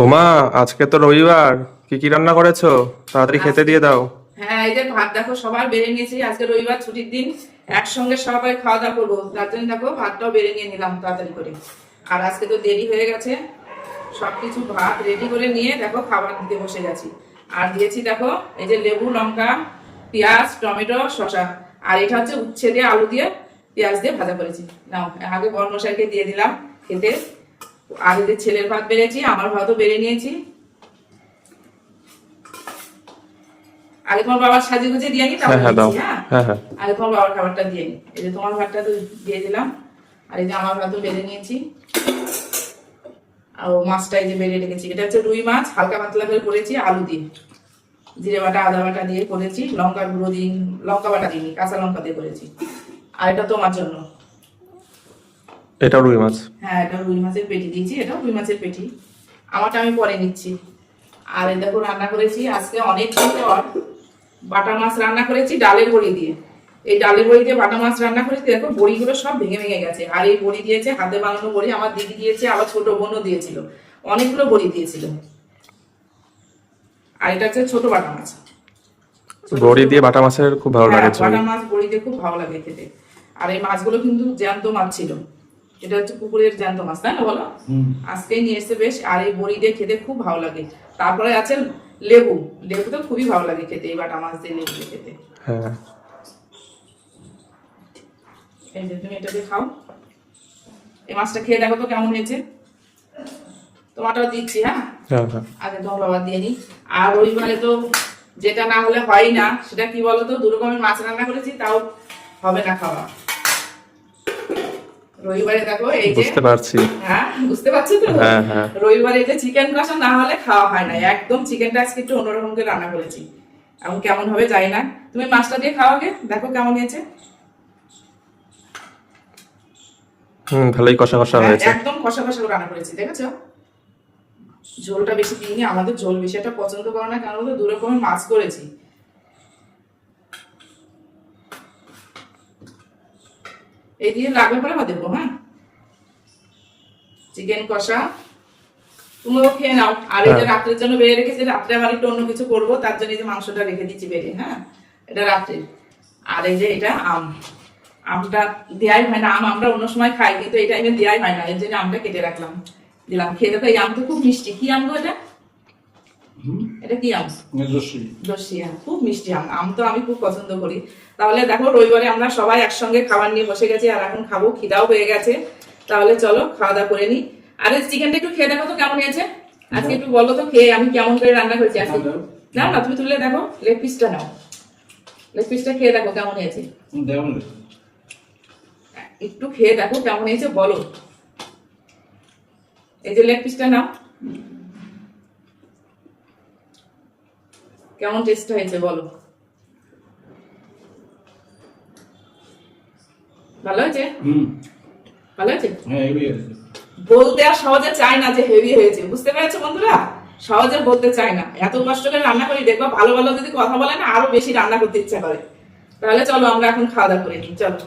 ওমা, আজকে তো রবিবার, কি কি রান্না করেছো? তাড়াতাড়ি খেতে দিয়ে দাও। হ্যাঁ, এই যে ভাত দেখো সবার বেড়ে নিয়েছি, আজকে রবিবার ছুটির দিন, একসঙ্গে সবাই খাওয়া দাওয়া করবো, তার জন্য দেখো ভাতটাও বেড়ে নিয়ে নিলাম তাড়াতাড়ি করে। আর আজকে তো দেরি হয়ে গেছে, সবকিছু ভাত রেডি করে নিয়ে দেখো খাবার দিতে বসে গেছি। আর দিয়েছি দেখো এই যে লেবু, লঙ্কা, পেঁয়াজ, টমেটো, শসা। আর এটা হচ্ছে উচ্ছে দিয়ে আলু দিয়ে পেঁয়াজ দিয়ে ভাজা করেছি। নাও আগে বর্মশাইকে দিয়ে দিলাম খেতে। আর এই যে ছেলের ভাত বেড়েছি, আমার ভাতও বেড়ে নিয়েছি। আগে তোমার বাবার সাজিয়ে গুজিয়ে দিয়ে নি, তারপর দিচ্ছি। হ্যাঁ, আগে তোমার বাবার খাবারটা দিয়ে নি। এই যে তোমার ভাতটা তো দিয়ে দিলাম, আর এই যে আমার ভাতও বেড়ে নিয়েছি। আর মাছটা এই যে বেড়ে রেখেছি, এটা হচ্ছে রুই মাছ, হালকা পাতলা করে করেছি আলু দিয়ে, জিরে বাটা আদা বাটা দিয়ে করেছি, লঙ্কা গুঁড়ো দিয়ে, লঙ্কা বাটা দিইনি, কাঁচা লঙ্কা দিয়ে করেছি। আর এটা তোমার জন্য, এটা রুই মাছ। হ্যাঁ এটা রুই মাছের পেটি দিয়েছি, এটাও রুই মাছের পেটি। আমারটা আমি পরে নিচ্ছি। আর এই দেখো রান্না করেছি আজকে অনেক দিন পর বাটা মাছ রান্না করেছি ডালের বড়ি দিয়ে। এই ডালের বড়ি দিয়ে বাটা মাছ রান্না করেছি, দেখো বড়িগুলো সব ভেঙে ভেঙে গেছে। আর এই বড়ি দিয়েছে হাতে বানানো বড়ি, আমার দিদি দিয়েছে, আবার ছোট বোনও দিয়েছিল, অনেকগুলো বড়ি দিয়েছিল। আর এটা হচ্ছে ছোট বাটা মাছ। বড়ি দিয়ে বাটা মাছের খুব ভালো লাগে। বাটা মাছ বড়ি দিয়ে খুব ভালো লাগে খেতে। আর এই মাছগুলো কিন্তু জ্যান্ত মাছ ছিল, এটা হচ্ছে পুকুরের জ্যান্ত মাছ, তাই না বলো? আজকেই নিয়ে এসে বেশ। আর এই বড়ি দিয়ে খেতে খুব ভালো লাগে। তারপরে আছে লেবু, লেবু তো খুবই ভালো লাগে খেতে, এই বাটা মাছ দিয়ে লেবু দিয়ে খেতে। হ্যাঁ, এই যে তুমি এটা দিয়ে খাও। এই মাছটা খেয়ে দেখো তো কেমন হয়েছে। তোমারটাও দিচ্ছি। হ্যাঁ, আগে তোমার বাবা দিয়ে নি। আর রবিবারে তো যেটা না হলে হয় না, সেটা কি বলতো, দু রকমের মাছ রান্না করেছি, তাও হবে না খাওয়া। রবিবারে দেখো এই যে, বুঝতে পারছি। হ্যাঁ বুঝতে পারছো তো। রবিবারে এই যে চিকেন কষা না হলে খাওয়া হয় না, একদম চিকেনটা আজকে একটু অন্যরকম করে রান্না করেছি। এখন কেমন হবে জানি না, তুমি মাছটা দিয়ে খাও আগে, দেখো কেমন হয়েছে। ভালোই কষা কষা হয়েছে, একদম কষা কষা করে রান্না করেছি, দেখেছো? ঝোলটা বেশি দিইনি, আমাদের ঝোল বেশি একটা পছন্দ করে না, কারণ দু রকমের মাছ করেছি। এই দিয়ে লাগবে পরে দেবো। হ্যাঁ, চিকেন কষা তুমিও খেয়ে নাও। আর এই যে রাত্রের জন্য বেড়ে রেখেছি, রাত্রে আবার একটু অন্য কিছু করবো, তার জন্য এই যে মাংসটা রেখে দিচ্ছি বেড়ে। হ্যাঁ, এটা রাত্রে। আর এই যে এটা আমটা দেয়াই হয় না, আমরা অন্য সময় খাই, কিন্তু এই টাইমে দেয়াই হয় না, এর জন্য আমটা কেটে রাখলাম, দিলাম খেয়ে দেখো। এই আম তো খুব মিষ্টি। কি আম গো এটা? এটা কি আম? দর্শি আম, খুব মিষ্টি আম। আম তো আমি খুব পছন্দ করি। তাহলে দেখো রবিবারে আমরা সবাই একসঙ্গে খাবার নিয়ে বসে গেছি, আর এখন খাবো, খিদাও হয়ে গেছে। তাহলে চলো খাওয়া দাওয়া করে নি। আর এই চিকেনটা একটু খেয়ে দেখো তো কেমন হয়েছে আজকে, একটু বলো তো খেয়ে আমি কেমন করে রান্না করেছি আজকে। নাও না, তুমি তুলে দেখো, লেগ পিসটা নাও, লেগ পিসটা খেয়ে দেখো কেমন হয়েছে, একটু খেয়ে দেখো কেমন হয়েছে বলো। এই যে লেগ পিসটা নাও, কেমন টেস্ট হয়েছে বলো। ভালো হয়েছে? ভালো হয়েছে? বলতে আর সহজে চায় না যে হেভি হয়েছে, বুঝতে পেরেছো বন্ধুরা? সহজে বলতে চায় না, এত কষ্ট করে রান্না করি, দেখবা ভালো ভালো যদি কথা বলে না, আরো বেশি রান্না করতে ইচ্ছা করে। তাহলে চলো আমরা এখন খাওয়া দাওয়া করে নিই, চলো।